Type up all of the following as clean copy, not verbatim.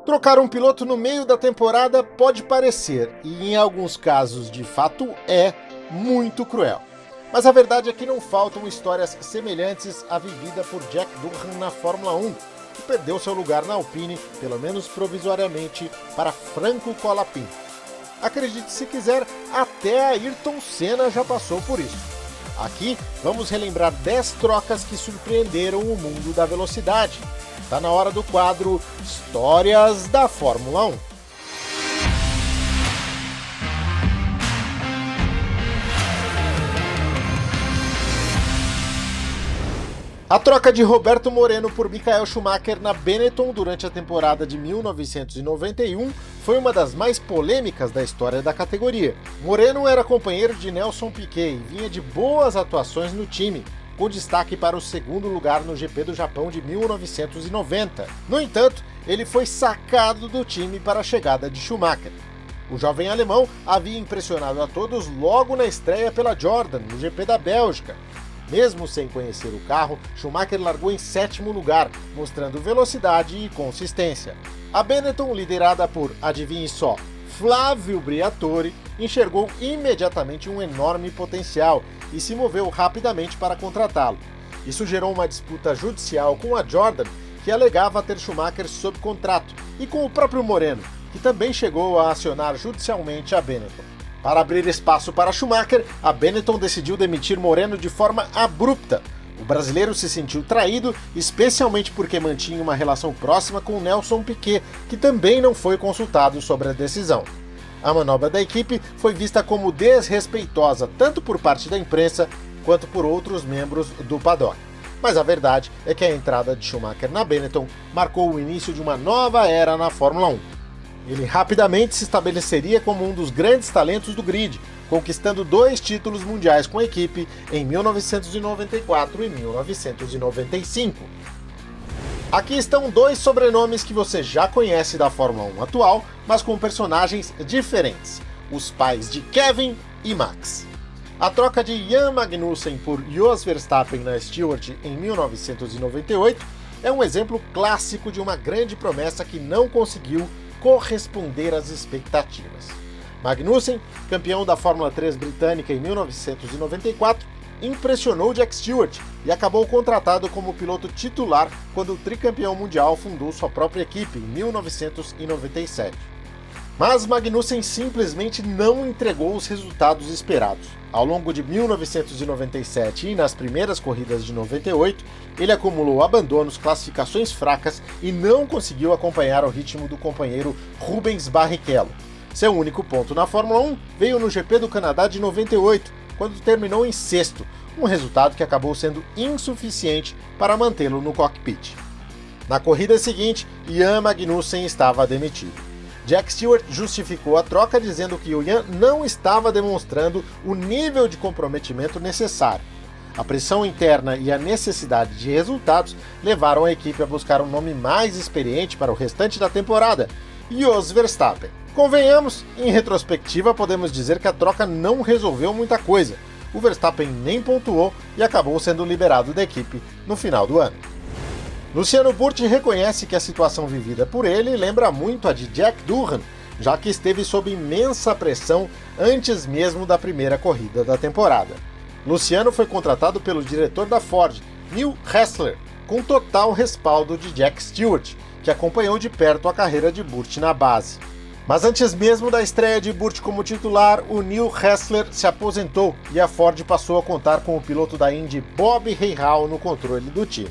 Trocar um piloto no meio da temporada pode parecer, e em alguns casos de fato é, muito cruel. Mas a verdade é que não faltam histórias semelhantes à vivida por Jack Durham na Fórmula 1, que perdeu seu lugar na Alpine, pelo menos provisoriamente, para Franco Colapinto. Acredite se quiser, até Ayrton Senna já passou por isso. Aqui vamos relembrar 10 trocas que surpreenderam o mundo da velocidade. Tá na hora do quadro Histórias da Fórmula 1. A troca de Roberto Moreno por Michael Schumacher na Benetton durante a temporada de 1991 foi uma das mais polêmicas da história da categoria. Moreno era companheiro de Nelson Piquet e vinha de boas atuações no time, com destaque para o segundo lugar no GP do Japão de 1990. No entanto, ele foi sacado do time para a chegada de Schumacher. O jovem alemão havia impressionado a todos logo na estreia pela Jordan, no GP da Bélgica. Mesmo sem conhecer o carro, Schumacher largou em 7º lugar, mostrando velocidade e consistência. A Benetton, liderada por, adivinhe só, Flávio Briatore, enxergou imediatamente um enorme potencial e se moveu rapidamente para contratá-lo. Isso gerou uma disputa judicial com a Jordan, que alegava ter Schumacher sob contrato, e com o próprio Moreno, que também chegou a acionar judicialmente a Benetton. Para abrir espaço para Schumacher, a Benetton decidiu demitir Moreno de forma abrupta. O brasileiro se sentiu traído, especialmente porque mantinha uma relação próxima com Nelson Piquet, que também não foi consultado sobre a decisão. A manobra da equipe foi vista como desrespeitosa tanto por parte da imprensa quanto por outros membros do paddock. Mas a verdade é que a entrada de Schumacher na Benetton marcou o início de uma nova era na Fórmula 1. Ele rapidamente se estabeleceria como um dos grandes talentos do grid, conquistando 2 títulos mundiais com a equipe em 1994 e 1995. Aqui estão 2 sobrenomes que você já conhece da Fórmula 1 atual, mas com personagens diferentes: os pais de Kevin e Max. A troca de Jan Magnussen por Jos Verstappen na Stewart em 1998 é um exemplo clássico de uma grande promessa que não conseguiu corresponder às expectativas. Magnussen, campeão da Fórmula 3 britânica em 1994, impressionou Jack Stewart e acabou contratado como piloto titular quando o tricampeão mundial fundou sua própria equipe em 1997. Mas Magnussen simplesmente não entregou os resultados esperados. Ao longo de 1997 e nas primeiras corridas de 98, ele acumulou abandonos, classificações fracas e não conseguiu acompanhar o ritmo do companheiro Rubens Barrichello. Seu único ponto na Fórmula 1 veio no GP do Canadá de 98, quando terminou em 6º, um resultado que acabou sendo insuficiente para mantê-lo no cockpit. Na corrida seguinte, Jan Magnussen estava demitido. Jack Stewart justificou a troca dizendo que o Jan não estava demonstrando o nível de comprometimento necessário. A pressão interna e a necessidade de resultados levaram a equipe a buscar um nome mais experiente para o restante da temporada, Jos Verstappen. Convenhamos, em retrospectiva podemos dizer que a troca não resolveu muita coisa. O Verstappen nem pontuou e acabou sendo liberado da equipe no final do ano. Luciano Burti reconhece que a situação vivida por ele lembra muito a de Jack Durham, já que esteve sob imensa pressão antes mesmo da primeira corrida da temporada. Luciano foi contratado pelo diretor da Ford, Neil Hessler, com total respaldo de Jack Stewart, que acompanhou de perto a carreira de Burti na base. Mas antes mesmo da estreia de Burti como titular, o Neil Hessler se aposentou e a Ford passou a contar com o piloto da Indy Bob Rahal no controle do time.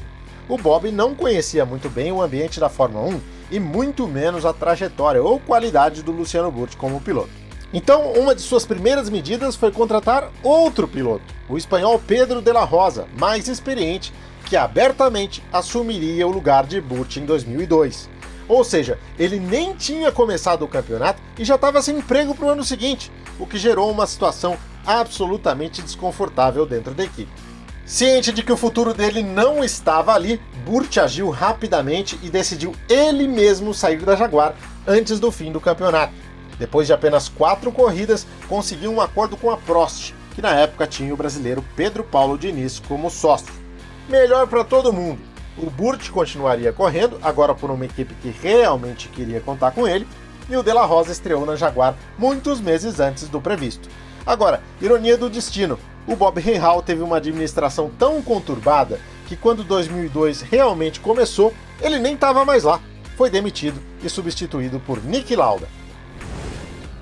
O Bob não conhecia muito bem o ambiente da Fórmula 1 e muito menos a trajetória ou qualidade do Luciano Burti como piloto. Então, uma de suas primeiras medidas foi contratar outro piloto, o espanhol Pedro de la Rosa, mais experiente, que abertamente assumiria o lugar de Burti em 2002. Ou seja, ele nem tinha começado o campeonato e já estava sem emprego para o ano seguinte, o que gerou uma situação absolutamente desconfortável dentro da equipe. Ciente de que o futuro dele não estava ali, Burti agiu rapidamente e decidiu ele mesmo sair da Jaguar antes do fim do campeonato. Depois de apenas 4 corridas, conseguiu um acordo com a Prost, que na época tinha o brasileiro Pedro Paulo Diniz como sócio. Melhor para todo mundo. O Burt continuaria correndo, agora por uma equipe que realmente queria contar com ele, e o De La Rosa estreou na Jaguar muitos meses antes do previsto. Agora, ironia do destino, o Bob Rahal teve uma administração tão conturbada que quando 2002 realmente começou, ele nem estava mais lá. Foi demitido e substituído por Niki Lauda.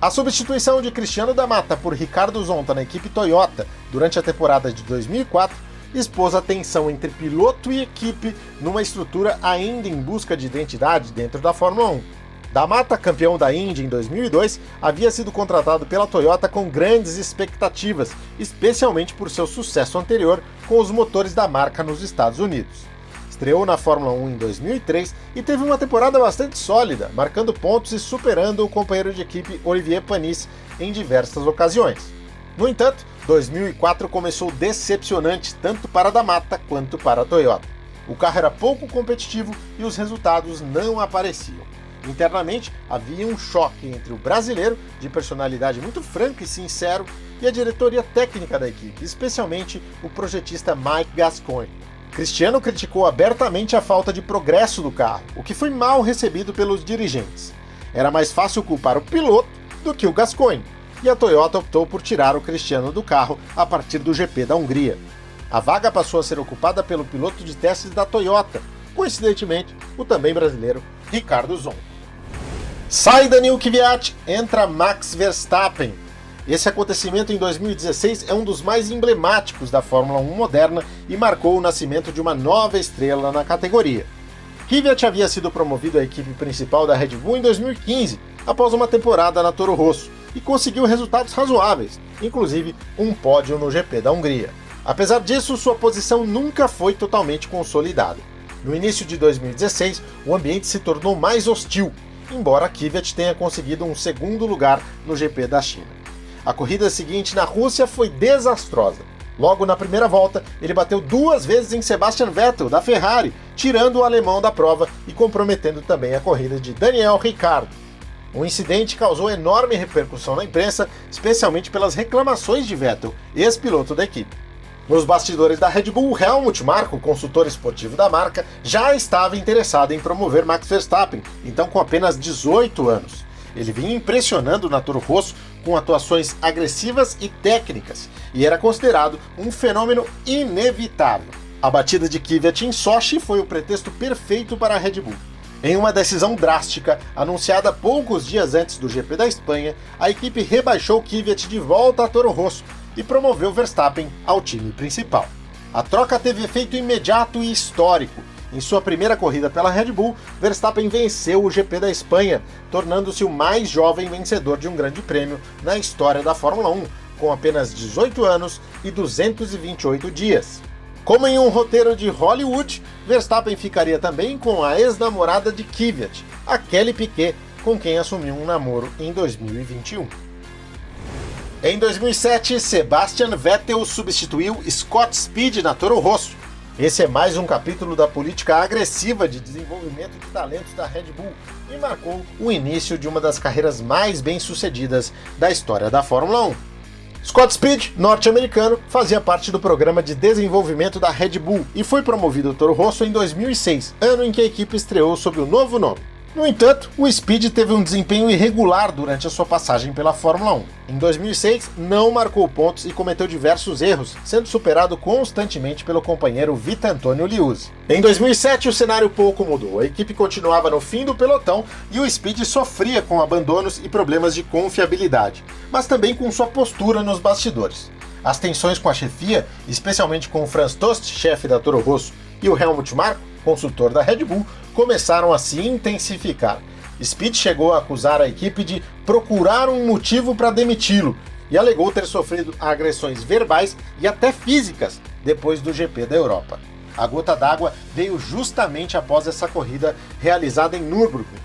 A substituição de Cristiano da Mata por Ricardo Zonta na equipe Toyota durante a temporada de 2004 expôs a tensão entre piloto e equipe numa estrutura ainda em busca de identidade dentro da Fórmula 1. Da Mata, campeão da Indy em 2002, havia sido contratado pela Toyota com grandes expectativas, especialmente por seu sucesso anterior com os motores da marca nos Estados Unidos. Estreou na Fórmula 1 em 2003 e teve uma temporada bastante sólida, marcando pontos e superando o companheiro de equipe Olivier Panis em diversas ocasiões. No entanto, 2004 começou decepcionante tanto para a da Mata quanto para a Toyota. O carro era pouco competitivo e os resultados não apareciam. Internamente, havia um choque entre o brasileiro, de personalidade muito franca e sincero, e a diretoria técnica da equipe, especialmente o projetista Mike Gascoigne. Cristiano criticou abertamente a falta de progresso do carro, o que foi mal recebido pelos dirigentes. Era mais fácil culpar o piloto do que o Gascoigne, e a Toyota optou por tirar o Cristiano do carro a partir do GP da Hungria. A vaga passou a ser ocupada pelo piloto de testes da Toyota, coincidentemente, o também brasileiro Ricardo Zonta. Sai Daniil Kvyat, entra Max Verstappen. Esse acontecimento em 2016 é um dos mais emblemáticos da Fórmula 1 moderna e marcou o nascimento de uma nova estrela na categoria. Kvyat havia sido promovido à equipe principal da Red Bull em 2015, após uma temporada na Toro Rosso, e conseguiu resultados razoáveis, inclusive um pódio no GP da Hungria. Apesar disso, sua posição nunca foi totalmente consolidada. No início de 2016, o ambiente se tornou mais hostil, embora Kvyat tenha conseguido um segundo lugar no GP da China. A corrida seguinte na Rússia foi desastrosa. Logo na primeira volta, ele bateu 2 vezes em Sebastian Vettel, da Ferrari, tirando o alemão da prova e comprometendo também a corrida de Daniel Ricciardo. O incidente causou enorme repercussão na imprensa, especialmente pelas reclamações de Vettel, ex-piloto da equipe. Nos bastidores da Red Bull, Helmut Marko, consultor esportivo da marca, já estava interessado em promover Max Verstappen, então com apenas 18 anos. Ele vinha impressionando na Toro Rosso com atuações agressivas e técnicas, e era considerado um fenômeno inevitável. A batida de Kvyat em Sochi foi o pretexto perfeito para a Red Bull. Em uma decisão drástica, anunciada poucos dias antes do GP da Espanha, a equipe rebaixou Kvyat de volta a Toro Rosso e promoveu Verstappen ao time principal. A troca teve efeito imediato e histórico. Em sua primeira corrida pela Red Bull, Verstappen venceu o GP da Espanha, tornando-se o mais jovem vencedor de um grande prêmio na história da Fórmula 1, com apenas 18 anos e 228 dias. Como em um roteiro de Hollywood, Verstappen ficaria também com a ex-namorada de Kvyat, a Kelly Piquet, com quem assumiu um namoro em 2021. Em 2007, Sebastian Vettel substituiu Scott Speed na Toro Rosso. Esse é mais um capítulo da política agressiva de desenvolvimento de talentos da Red Bull e marcou o início de uma das carreiras mais bem-sucedidas da história da Fórmula 1. Scott Speed, norte-americano, fazia parte do programa de desenvolvimento da Red Bull e foi promovido ao Toro Rosso em 2006, ano em que a equipe estreou sob o novo nome. No entanto, o Speed teve um desempenho irregular durante a sua passagem pela Fórmula 1. Em 2006, não marcou pontos e cometeu diversos erros, sendo superado constantemente pelo companheiro Vitantonio Liuzzi. Em 2007, o cenário pouco mudou. A equipe continuava no fim do pelotão e o Speed sofria com abandonos e problemas de confiabilidade, mas também com sua postura nos bastidores. As tensões com a chefia, especialmente com o Franz Tost, chefe da Toro Rosso, e o Helmut Marko, consultor da Red Bull, começaram a se intensificar. Speed chegou a acusar a equipe de procurar um motivo para demiti-lo e alegou ter sofrido agressões verbais e até físicas depois do GP da Europa. A gota d'água veio justamente após essa corrida realizada em Nürburgring.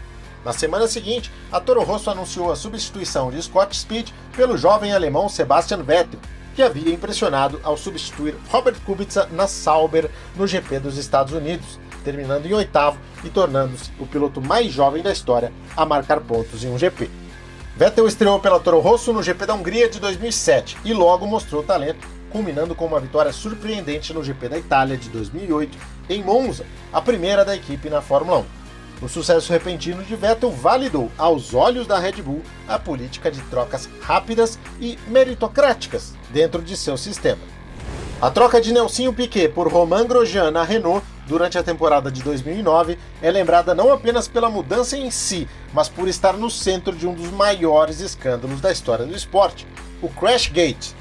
Na semana seguinte, a Toro Rosso anunciou a substituição de Scott Speed pelo jovem alemão Sebastian Vettel, que havia impressionado ao substituir Robert Kubica na Sauber no GP dos Estados Unidos, terminando em 8º e tornando-se o piloto mais jovem da história a marcar pontos em um GP. Vettel estreou pela Toro Rosso no GP da Hungria de 2007 e logo mostrou talento, culminando com uma vitória surpreendente no GP da Itália de 2008, em Monza, a primeira da equipe na Fórmula 1. O sucesso repentino de Vettel validou, aos olhos da Red Bull, a política de trocas rápidas e meritocráticas dentro de seu sistema. A troca de Nelsinho Piquet por Romain Grosjean na Renault durante a temporada de 2009 é lembrada não apenas pela mudança em si, mas por estar no centro de um dos maiores escândalos da história do esporte, o Crashgate.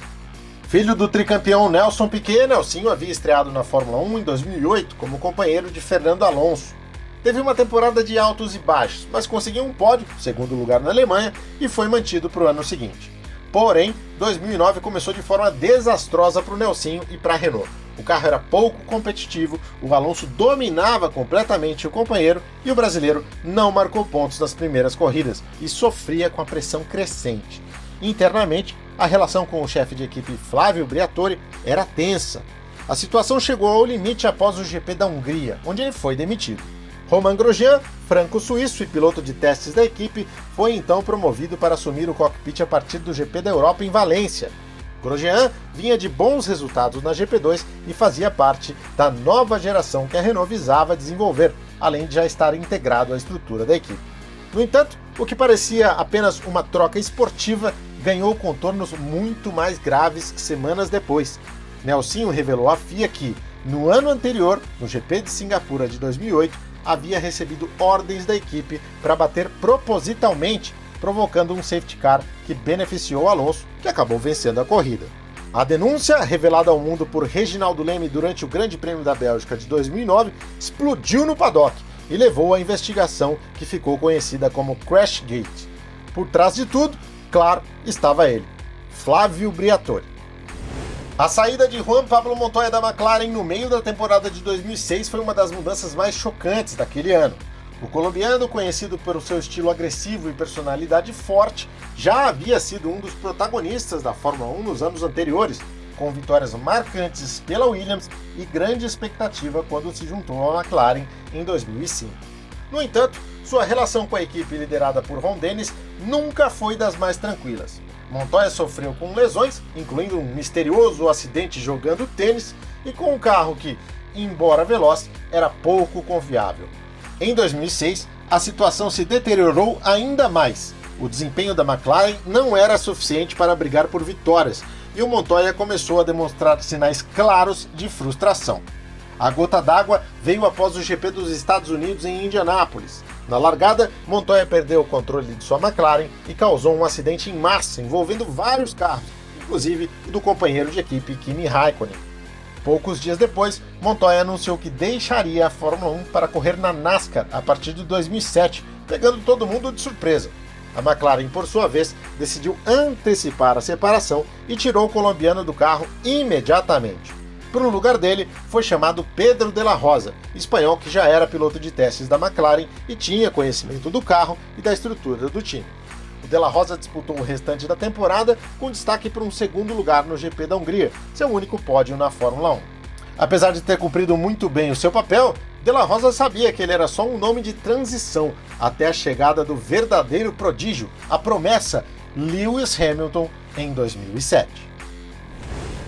Filho do tricampeão Nelson Piquet, Nelsinho havia estreado na Fórmula 1 em 2008 como companheiro de Fernando Alonso. Teve uma temporada de altos e baixos, mas conseguiu um pódio, segundo lugar na Alemanha, e foi mantido para o ano seguinte. Porém, 2009 começou de forma desastrosa para o Nelsinho e para a Renault. O carro era pouco competitivo, o Alonso dominava completamente o companheiro e o brasileiro não marcou pontos nas primeiras corridas e sofria com a pressão crescente. Internamente, a relação com o chefe de equipe Flávio Briatore era tensa. A situação chegou ao limite após o GP da Hungria, onde ele foi demitido. Romain Grosjean, franco-suíço e piloto de testes da equipe, foi então promovido para assumir o cockpit a partir do GP da Europa em Valência. Grosjean vinha de bons resultados na GP2 e fazia parte da nova geração que a Renault visava desenvolver, além de já estar integrado à estrutura da equipe. No entanto, o que parecia apenas uma troca esportiva ganhou contornos muito mais graves semanas depois. Nelsinho revelou à FIA que, no ano anterior, no GP de Singapura de 2008, havia recebido ordens da equipe para bater propositalmente, provocando um safety car que beneficiou Alonso, que acabou vencendo a corrida. A denúncia, revelada ao mundo por Reginaldo Leme durante o Grande Prêmio da Bélgica de 2009, explodiu no paddock e levou à investigação que ficou conhecida como Crashgate. Por trás de tudo, claro, estava ele, Flávio Briatore. A saída de Juan Pablo Montoya da McLaren no meio da temporada de 2006 foi uma das mudanças mais chocantes daquele ano. O colombiano, conhecido pelo seu estilo agressivo e personalidade forte, já havia sido um dos protagonistas da Fórmula 1 nos anos anteriores, com vitórias marcantes pela Williams e grande expectativa quando se juntou à McLaren em 2005. No entanto, sua relação com a equipe liderada por Ron Dennis nunca foi das mais tranquilas. Montoya sofreu com lesões, incluindo um misterioso acidente jogando tênis, e com um carro que, embora veloz, era pouco confiável. Em 2006, a situação se deteriorou ainda mais. O desempenho da McLaren não era suficiente para brigar por vitórias, e o Montoya começou a demonstrar sinais claros de frustração. A gota d'água veio após o GP dos Estados Unidos em Indianápolis. Na largada, Montoya perdeu o controle de sua McLaren e causou um acidente em massa envolvendo vários carros, inclusive o do companheiro de equipe Kimi Raikkonen. Poucos dias depois, Montoya anunciou que deixaria a Fórmula 1 para correr na NASCAR a partir de 2007, pegando todo mundo de surpresa. A McLaren, por sua vez, decidiu antecipar a separação e tirou o colombiano do carro imediatamente. Para o lugar dele, foi chamado Pedro de la Rosa, espanhol que já era piloto de testes da McLaren e tinha conhecimento do carro e da estrutura do time. O de la Rosa disputou o restante da temporada com destaque para um segundo lugar no GP da Hungria, seu único pódio na Fórmula 1. Apesar de ter cumprido muito bem o seu papel, de la Rosa sabia que ele era só um nome de transição até a chegada do verdadeiro prodígio, a promessa Lewis Hamilton, em 2007.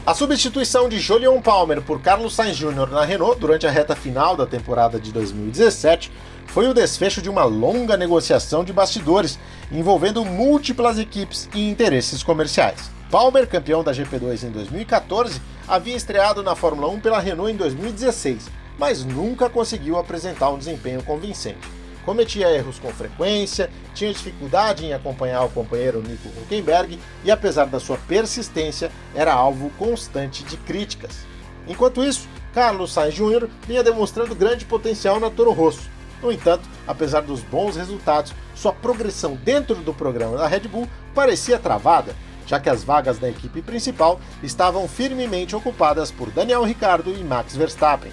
A substituição de Jolyon Palmer por Carlos Sainz Jr. na Renault durante a reta final da temporada de 2017 foi o desfecho de uma longa negociação de bastidores, envolvendo múltiplas equipes e interesses comerciais. Palmer, campeão da GP2 em 2014, havia estreado na Fórmula 1 pela Renault em 2016, mas nunca conseguiu apresentar um desempenho convincente. Cometia erros com frequência, tinha dificuldade em acompanhar o companheiro Nico Hülkenberg e, apesar da sua persistência, era alvo constante de críticas. Enquanto isso, Carlos Sainz Jr. vinha demonstrando grande potencial na Toro Rosso. No entanto, apesar dos bons resultados, sua progressão dentro do programa da Red Bull parecia travada, já que as vagas da equipe principal estavam firmemente ocupadas por Daniel Ricciardo e Max Verstappen.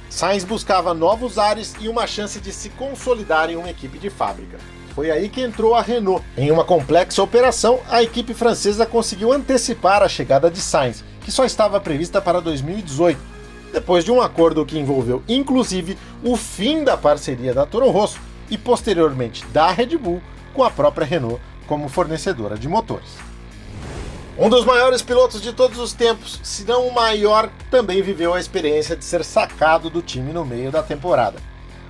Sainz buscava novos ares e uma chance de se consolidar em uma equipe de fábrica. Foi aí que entrou a Renault. Em uma complexa operação, a equipe francesa conseguiu antecipar a chegada de Sainz, que só estava prevista para 2018, depois de um acordo que envolveu inclusive o fim da parceria da Toro Rosso e posteriormente da Red Bull com a própria Renault como fornecedora de motores. Um dos maiores pilotos de todos os tempos, se não o maior, também viveu a experiência de ser sacado do time no meio da temporada.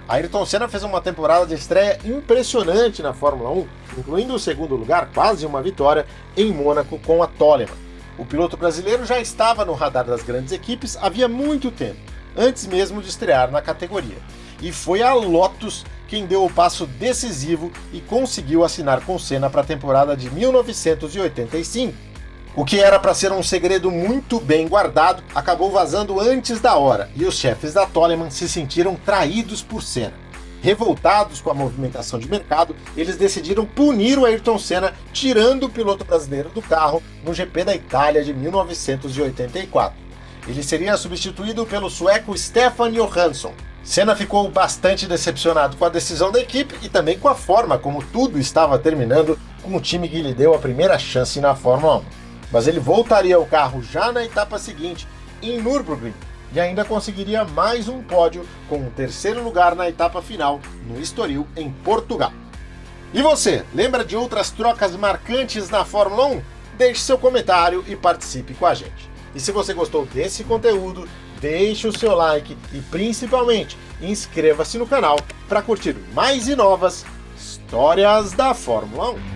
Ayrton Senna fez uma temporada de estreia impressionante na Fórmula 1, incluindo o segundo lugar, quase uma vitória, em Mônaco com a Toleman. O piloto brasileiro já estava no radar das grandes equipes havia muito tempo, antes mesmo de estrear na categoria. E foi a Lotus quem deu o passo decisivo e conseguiu assinar com Senna para a temporada de 1985. O que era para ser um segredo muito bem guardado acabou vazando antes da hora, e os chefes da Toleman se sentiram traídos por Senna. Revoltados com a movimentação de mercado, eles decidiram punir o Ayrton Senna, tirando o piloto brasileiro do carro no GP da Itália de 1984. Ele seria substituído pelo sueco Stefan Johansson. Senna ficou bastante decepcionado com a decisão da equipe e também com a forma como tudo estava terminando com o time que lhe deu a primeira chance na Fórmula 1. Mas ele voltaria ao carro já na etapa seguinte, em Nürburgring, e ainda conseguiria mais um pódio com um terceiro lugar na etapa final, no Estoril, em Portugal. E você, lembra de outras trocas marcantes na Fórmula 1? Deixe seu comentário e participe com a gente. E se você gostou desse conteúdo, deixe o seu like e principalmente inscreva-se no canal para curtir mais e novas histórias da Fórmula 1.